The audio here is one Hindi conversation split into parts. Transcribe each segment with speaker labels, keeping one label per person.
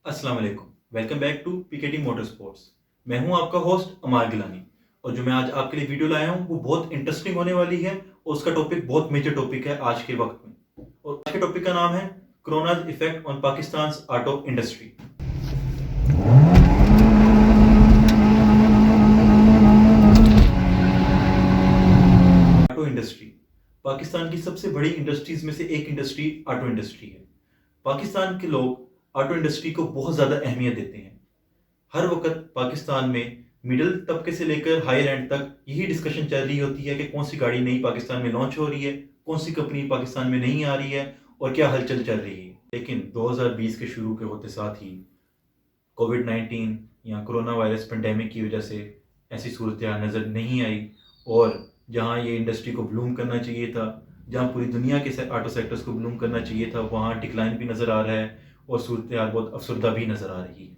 Speaker 1: अस्सलाम वालेकुम। Welcome back to PKT motor sports. मैं हूं आपका होस्ट अमार गिलानी और जो मैं आज आपके लिए वीडियो लाया हूं वो बहुत इंटरेस्टिंग होने वाली है और उसका टॉपिक बहुत मेजर टॉपिक है आज के वक्त में। और आज के टॉपिक का नाम है corona's effect on Pakistan auto industry. Auto industry Pakistan की सबसे बड़ी इंडस्ट्रीज में से एक इंडस्ट्री ऑटो इंडस्ट्री है। पाकिस्तान के लोग ऑटो इंडस्ट्री को बहुत ज़्यादा अहमियत देते हैं। हर वक्त पाकिस्तान में मिडिल तबके से लेकर हायर एंड तक यही डिस्कशन चल रही होती है कि कौन सी गाड़ी नई पाकिस्तान में लॉन्च हो रही है, कौन सी कंपनी पाकिस्तान में नहीं आ रही है और क्या हलचल चल रही है। लेकिन 2020 के शुरू के होते साथ ही कोविड-19 या कोरोना वायरस पेंडेमिक की वजह से ऐसी सूरत नज़र नहीं आई और जहां ये इंडस्ट्री को ब्लूम करना चाहिए था, जहां पूरी दुनिया के ऑटो सेक्टर्स को ब्लूम करना चाहिए था, वहां डिक्लाइन भी नज़र आ रहा है और सूरत बहुत अफसरदा भी नज़र आ रही है।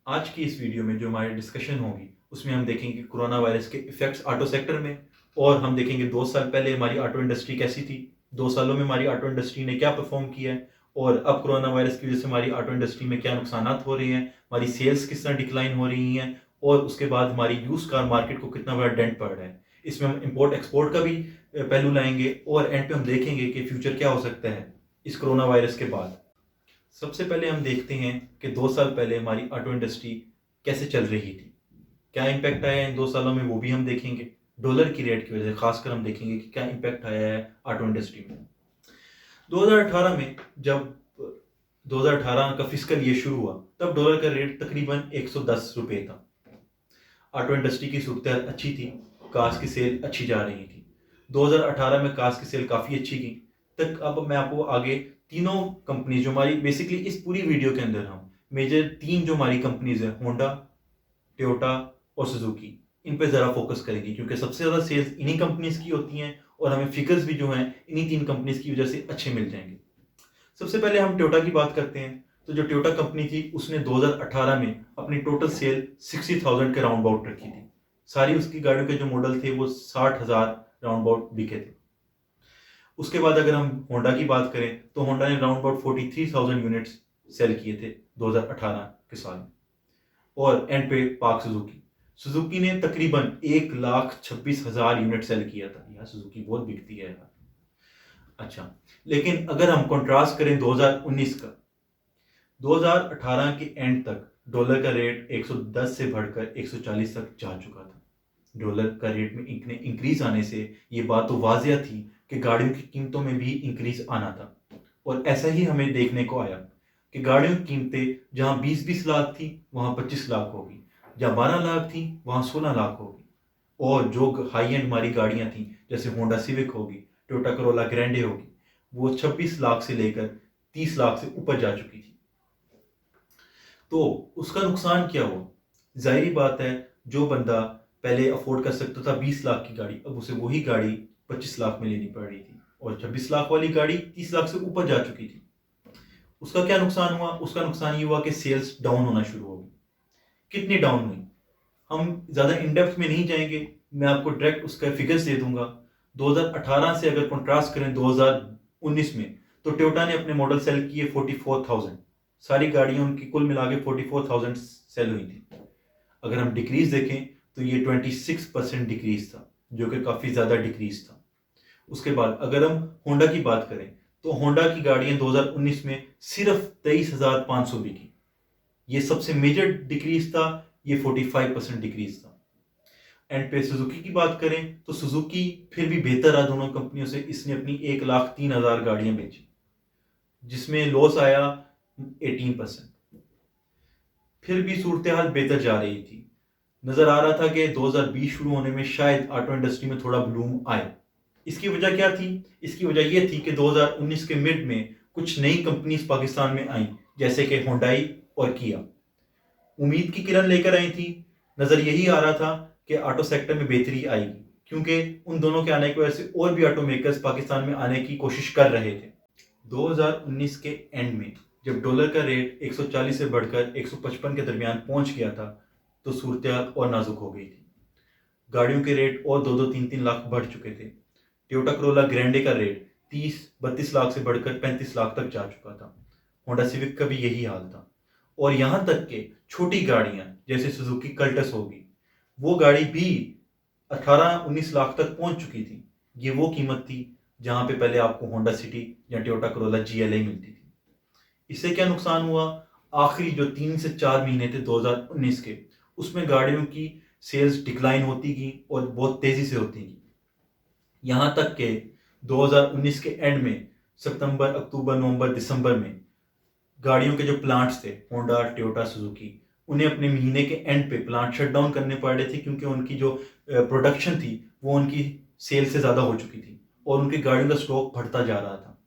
Speaker 1: आज की इस वीडियो में जो हमारी डिस्कशन होगी उसमें हम देखेंगे कोरोना वायरस के इफेक्ट्स ऑटो सेक्टर में और हम देखेंगे 2 साल पहले हमारी ऑटो इंडस्ट्री कैसी थी, 2 सालों में हमारी ऑटो इंडस्ट्री ने क्या परफॉर्म किया है और अब कोरोना वायरस की वजह से हमारी ऑटो इंडस्ट्री में क्या नुकसान हो रहे हैं, हमारी सेल्स किस तरह डिक्लाइन हो रही हैं और उसके बाद हमारी यूज कार मार्केट को कितना बड़ा डेंट पड़ रहा है। इसमें हम इम्पोर्ट एक्सपोर्ट का भी पहलू लाएंगे और एंड पे हम देखेंगे कि फ्यूचर क्या हो सकता है इस कोरोना वायरस के बाद। सबसे पहले हम देखते हैं कि 2 साल पहले हमारी ऑटो इंडस्ट्री कैसे चल रही थी, क्या इम्पैक्ट आया इन 2 सालों में वो भी हम देखेंगे। डॉलर की रेट की वजह से खासकर हम देखेंगे कि क्या इम्पैक्ट आया है ऑटो इंडस्ट्री में। 2018 में जब 2018 का फिस्कल ईयर शुरू हुआ तब डॉलर का रेट तकरीबन 110 रुपये था। ऑटो इंडस्ट्री की सूरत अच्छी थी, कार्स की सेल अच्छी जा रही थी। 2018 में कार्स की सेल काफ़ी अच्छी की तक। अब मैं आपको आगे तीनों कंपनी जो हमारी बेसिकली इस पूरी वीडियो के अंदर हम मेजर तीन जो हमारी कंपनीज है होंडा, टोयोटा और सुजुकी, इन पे ज़रा फोकस करेंगे क्योंकि सबसे ज़्यादा सेल्स इन्हीं कंपनीज की होती हैं और हमें फिगर्स भी जो हैं इन्हीं तीन कंपनीज की वजह से अच्छे मिल जाएंगे। सबसे पहले हम टोयोटा की बात करते हैं तो जो टोयोटा कंपनी थी उसने 2018 में अपनी टोटल सेल 60,000 के राउंड अबाउट रखी थी। सारी उसकी गाड़ियों के जो मॉडल थे वो 60,000 राउंड अबाउट बिके थे। उसके बाद अगर हम होंडा की बात करें तो होंडा ने राउंड अबाउट 43,000 यूनिट्स सेल किए थे 2018 के साल में। और एंड पे पाक सुजुकी, सुजुकी ने तकरीबन 1,26,000 यूनिट सेल किया था। यार सुजुकी बहुत बिकती है यार। अच्छा, लेकिन अगर हम कंट्रास्ट करें 2019 का, 2018 के एंड तक डॉलर का रेट 110 से बढ़कर 140 तक जा चुका था। डॉलर का रेट में इंक्रीज आने से ये बात तो वाजिया थी कि गाड़ियों की कीमतों में भी इंक्रीज आना था और ऐसा ही हमें देखने को आया कि गाड़ियों की कीमतें जहां 20-20 लाख थी वहां 25 लाख होगी, जहां 12 लाख थी वहां 16 लाख होगी और जो हाई एंड हमारी गाड़ियां थी जैसे होंडा सिविक होगी, टोयोटा करोला ग्रैंडे होगी, वो 26 लाख से लेकर 30 लाख से ऊपर जा चुकी थी। तो उसका नुकसान क्या हुआ? जाहिर बात है, जो बंदा पहले अफोर्ड कर सकता था 20 लाख की गाड़ी, अब उसे वही गाड़ी 25 लाख में लेनी पड़ रही थी और 26 लाख वाली गाड़ी 30 लाख से ऊपर जा चुकी थी। उसका क्या नुकसान हुआ? उसका नुकसान ये हुआ कि सेल्स डाउन होना शुरू हो गई। कितनी डाउन हुई? हम ज़्यादा इन डेप्थ में नहीं जाएंगे, मैं आपको डायरेक्ट उसका फिगर्स दे दूंगा। 2018 से अगर कंट्रास्ट करें 2019 में तो टोयोटा ने अपने मॉडल सेल किए 44,000। सारी गाड़ियां उनकी कुल मिला के 44,000 सेल हुई थी। अगर हम डिक्रीज देखें तो ये 26% डिक्रीज था, जो कि काफ़ी ज़्यादा डिक्रीज था। उसके बाद अगर हम होंडा की बात करें तो होंडा की गाड़ियां 2019 में सिर्फ 23,500 बिकी। ये सबसे मेजर डिक्रीज था, ये 45% डिक्रीज था। एंड पे सुजुकी की बात करें तो सुजुकी फिर भी बेहतर रहा दोनों कंपनियों से। इसने अपनी 1,03,000 गाड़ियां बेची जिसमें लॉस आया 18%। फिर भी सूरत हाल बेहतर जा रही थी। नजर आ रहा था कि 2020 शुरू होने में शायद ऑटो इंडस्ट्री में थोड़ा ब्लूम आए। इसकी वजह क्या थी? इसकी वजह यह थी कि 2019 के मिड में कुछ नई कंपनीज पाकिस्तान में आई जैसे कि होंडाई और किया। उम्मीद की किरण लेकर आई थी। नजर यही आ रहा था कि ऑटो सेक्टर में बेहतरी आएगी क्योंकि उन दोनों के आने की वजह से और भी ऑटो मेकर्स पाकिस्तान में आने की कोशिश कर रहे थे। 2019 के एंड में जब डॉलर का रेट 140 से बढ़कर 155 के दरमियान पहुंच गया था तो सूरत और नाजुक हो गई थी। गाड़ियों के रेट और 2-3 लाख बढ़ चुके थे। टोयोटा करोला ग्रैंडे का रेट 30-32 लाख से बढ़कर 35 लाख तक जा चुका था। होंडा सिविक का भी यही हाल था और यहाँ तक के छोटी गाड़ियाँ जैसे सुजुकी कल्टस होगी, वो गाड़ी भी 18-19 लाख तक पहुंच चुकी थी। ये वो कीमत थी जहां पे पहले आपको होंडा सिटी या टोयोटा करोला GLA मिलती थी। इससे क्या नुकसान हुआ? आखिरी जो 3 से 4 महीने थे 2019 के, उसमें गाड़ियों की सेल्स डिक्लाइन होती गई और बहुत तेजी से होती गई। यहाँ तक के 2019 के एंड में सितंबर, अक्टूबर, नवंबर, दिसंबर में गाड़ियों के जो प्लांट्स थे होंडा, टोयोटा, सुजुकी, उन्हें अपने महीने के एंड पे प्लांट शट डाउन करने पड़ रहे थे क्योंकि उनकी जो प्रोडक्शन थी वो उनकी सेल से ज़्यादा हो चुकी थी और उनकी गाड़ियों का स्टॉक बढ़ता जा रहा था।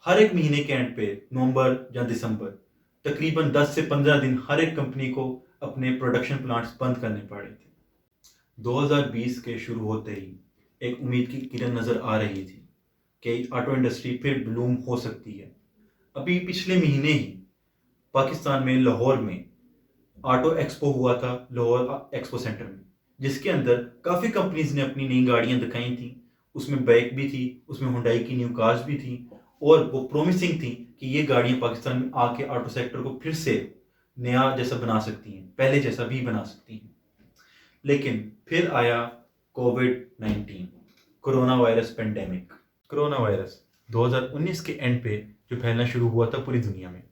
Speaker 1: हर एक महीने के एंड पे नवंबर या दिसंबर तकरीबन 10 से 15 दिन हर एक कंपनी को अपने प्रोडक्शन प्लांट्स बंद करने पड़े थे। 2020 के शुरू होते ही एक उम्मीद की किरण नज़र आ रही थी कि ऑटो इंडस्ट्री फिर ब्लूम हो सकती है। अभी पिछले महीने ही पाकिस्तान में लाहौर में ऑटो एक्सपो हुआ था, लाहौर एक्सपो सेंटर में, जिसके अंदर काफ़ी कंपनीज ने अपनी नई गाड़ियां दिखाई थी। उसमें बाइक भी थी, उसमें हुंडई की न्यू कार्स भी थी और वो प्रोमिसिंग थी कि ये गाड़ियां पाकिस्तान में आके ऑटो सेक्टर को फिर से नया जैसा बना सकती हैं, पहले जैसा भी बना सकती हैं। लेकिन फिर आया कोविड-19, corona virus pandemic. Corona virus 2019 के एंड पे जो फैलना शुरू हुआ था पूरी दुनिया में,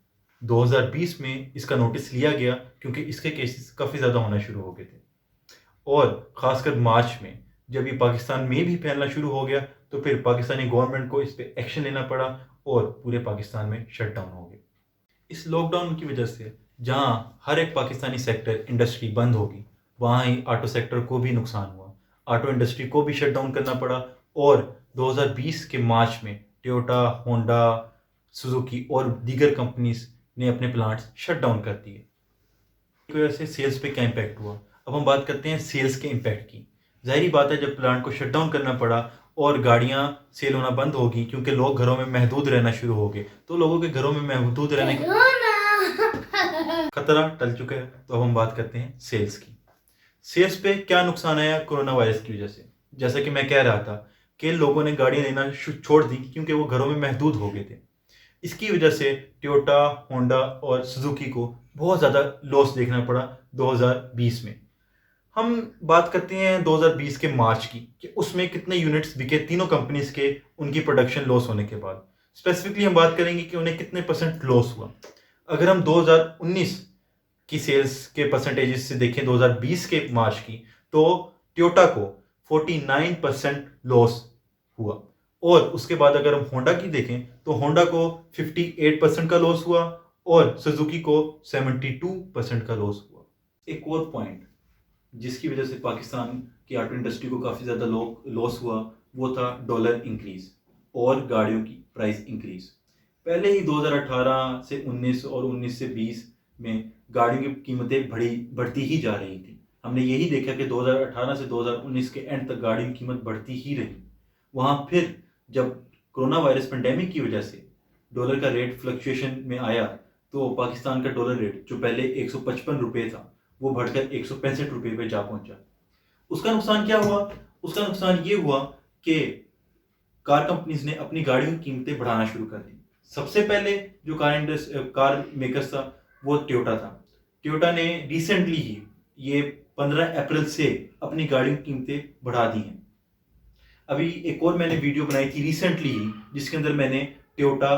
Speaker 1: 2020 में इसका नोटिस लिया गया क्योंकि इसके केसेस काफ़ी ज़्यादा होना शुरू हो गए थे और ख़ासकर मार्च में जब ये पाकिस्तान में भी फैलना शुरू हो गया तो फिर पाकिस्तानी गवर्नमेंट को इस पर एक्शन लेना पड़ा और पूरे पाकिस्तान में शट डाउन हो गए। इस लॉकडाउन की वजह से जहाँ हर एक पाकिस्तानी सेक्टर इंडस्ट्री बंद होगी, वहाँ ही ऑटो सेक्टर को भी नुकसान हुआ। ऑटो इंडस्ट्री को भी शट डाउन करना पड़ा और 2020 के मार्च में टोयोटा, होंडा, सुजुकी और दीगर कंपनीज ने अपने प्लांट्स शट डाउन कर दिए। की वजह से सेल्स पे क्या इम्पैक्ट हुआ? अब हम बात करते हैं सेल्स के इम्पैक्ट की। ज़ाहिर बात है जब प्लांट को शट डाउन करना पड़ा और गाड़ियाँ सेल होना बंद होगी क्योंकि लोग घरों में महदूद रहना शुरू हो गए, तो लोगों के घरों में महदूद रहने का खतरा टल चुका है। तो अब हम बात करते हैं सेल्स की। सेल्स पे क्या नुकसान आया कोरोना वायरस की वजह से? जैसा कि मैं कह रहा था कि लोगों ने गाड़ियाँ लेना छोड़ दी क्योंकि वो घरों में महदूद हो गए थे। इसकी वजह से टोयोटा, होंडा और सुजुकी को बहुत ज़्यादा लॉस देखना पड़ा 2020 में। हम बात करते हैं 2020 के मार्च की कि उसमें कितने यूनिट्स बिके तीनों कंपनीज के उनकी प्रोडक्शन लॉस होने के बाद। स्पेसिफिकली हम बात करेंगे कि उन्हें कितने परसेंट लॉस हुआ। अगर हम 2019 की सेल्स के परसेंटेजेस से देखें 2020 के मार्च की, तो टोयोटा को 49% लॉस हुआ और उसके बाद अगर हम होंडा की देखें तो होंडा को 58% का लॉस हुआ और सुजुकी को 72% का लॉस हुआ। एक और पॉइंट जिसकी वजह से पाकिस्तान की ऑटो इंडस्ट्री को काफ़ी ज़्यादा लॉस हुआ वो था डॉलर इंक्रीज और गाड़ियों की प्राइस इंक्रीज। पहले ही 2018 से 19 और 19 से 20 में गाड़ियों की कीमतें बढ़ती ही जा रही थी। हमने यही देखा कि 2018 से 2019 के एंड तक गाड़ियों की कीमत बढ़ती ही रही। वहाँ फिर जब कोरोना वायरस पेंडेमिक की वजह से डॉलर का रेट फ्लक्चुएशन में आया तो पाकिस्तान का डॉलर रेट जो पहले 155 रुपये था वो बढ़कर 165 रुपये पे जा पहुंचा। उसका नुकसान क्या हुआ? उसका नुकसान ये हुआ कि कार कंपनीज ने अपनी गाड़ियों की कीमतें बढ़ाना शुरू कर दी। सबसे पहले जो कार मेकर्स था वो टोयोटा था। टोयोटा ने रिसेंटली ही ये 15 अप्रैल से अपनी गाड़ियों की कीमतें बढ़ा दी हैं। अभी एक और मैंने वीडियो बनाई थी रिसेंटली ही जिसके अंदर मैंने टोयोटा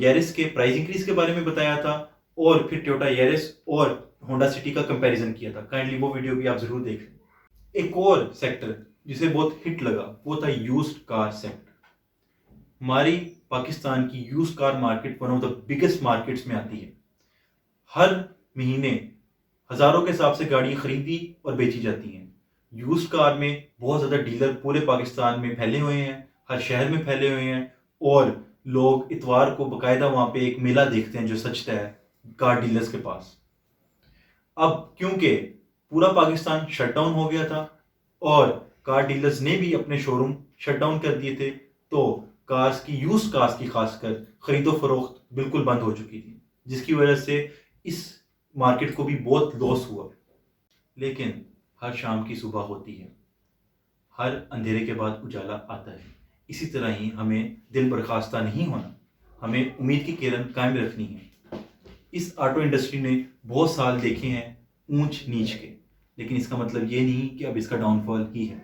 Speaker 1: यारिस के प्राइस इंक्रीज के बारे में बताया था और फिर टोयोटा यारिस और होंडा सिटी का कंपैरिजन किया था। काइंडली वो वीडियो भी आप जरूर देख लें। एक और सेक्टर जिसे बहुत हिट लगा वो था यूज्ड कार सेक्टर। हमारी पाकिस्तान की used car market one of the biggest markets में आती है। हर महीने हजारों के हिसाब से गाड़ियां खरीदी और बेची जाती हैं। यूज्ड कार में बहुत ज़्यादा डीलर पूरे पाकिस्तान में फैले हुए हैं, हर शहर में फैले हुए हैं और लोग इतवार को बाकायदा वहाँ पे एक मेला देखते हैं जो सजता है कार डीलर्स के पास। अब क्योंकि पूरा पाकिस्तान शट डाउन हो गया था और कार डीलर्स ने भी अपने शोरूम शट डाउन कर दिए थे, तो यूज्ड कार्स की खासकर खरीदो फरोख्त बिल्कुल बंद हो चुकी थी, जिसकी वजह से इस मार्केट को भी बहुत लॉस हुआ। लेकिन हर शाम की सुबह होती है, हर अंधेरे के बाद उजाला आता है। इसी तरह ही हमें दिल बर्खास्ता नहीं होना, हमें उम्मीद की किरण कायम रखनी है। इस ऑटो इंडस्ट्री ने बहुत साल देखे हैं ऊंच नीच के, लेकिन इसका मतलब ये नहीं कि अब इसका डाउनफॉल ही है।